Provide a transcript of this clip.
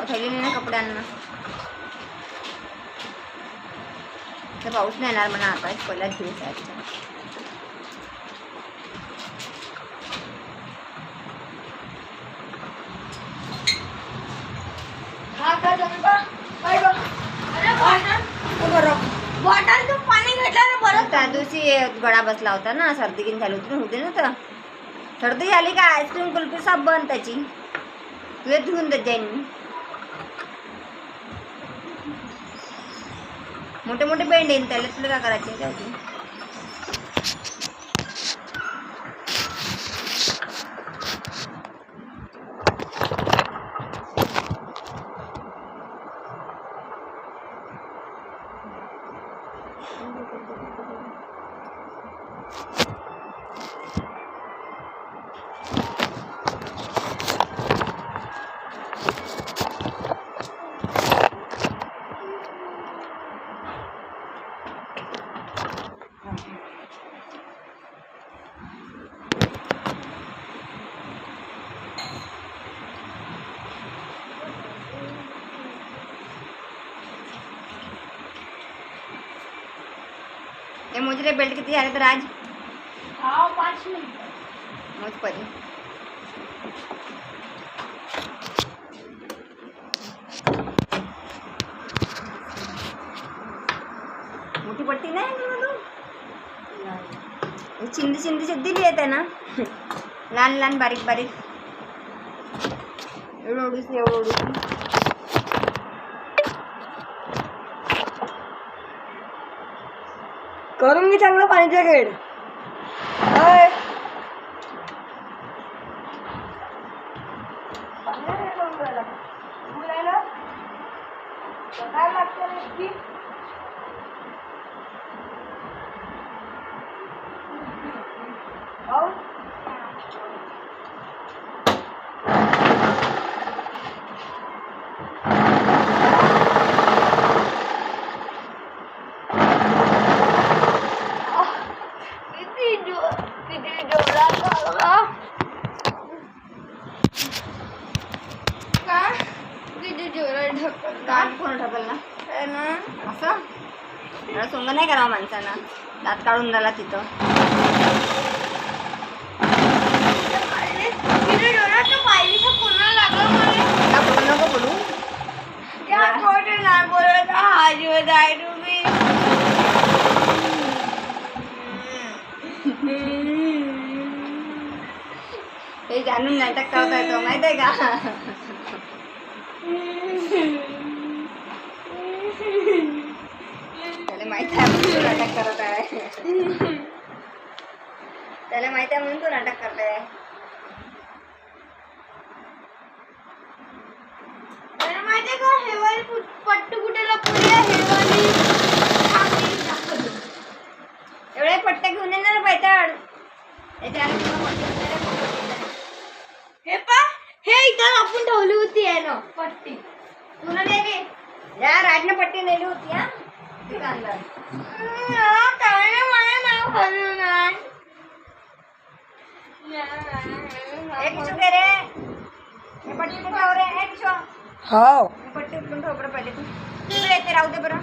थैली ना कपड्यांना पाऊस नाही येणार म्हणा आता पहिलाच दिवस आहे. बॉटल तू पाणी घेतलं ना बरं. त्या दिवशी गळा बसला होता ना, सर्दी किन झाली होती होते ना. तर सर्दी झाली का आईस्क्रीम कुल्फी सब बंद त्याची तुझे धुवून देत जाईन मी. मोठे मोठे बेंड येईन त्याला तुला काय करायचे त्याची. ये मुझे बेल्ट किती झाले तर आज 5 मिनिट मोज पाहिजे. मोठी पट्टी नाही चिंदी चिंदी दिली येते ना लहान लहान बारीक बारीक एवढी एवढी करून मी चांगलं पाण्याच्या खेळ. कोण ठकल ना असं सोंग नाही करावं माणसानं. दात काढून झाला तिथं नको बोलू हे जाणून नाटक करता येतो माहित आहे का. त्याला माहित आहे म्हणून तू नाटक करत आहे. त्याला माहित आहे म्हणून तू नाटक करताय. माहितीये का हेवाली पट्टू कुठे लपवली आहे. एवढे पट्टे घेऊन येणार बैताड. हे पा हे इथं आपण ठेवली होती आहे ना पट्टी. तुला नाही गे या राजने पट्टी नेली होती. हा एक चुके रे हे पट्टी रे एक शो. हो पट्टी उचलून ठेव बरं पहिले तू तिकडे येते राहू दे बरं.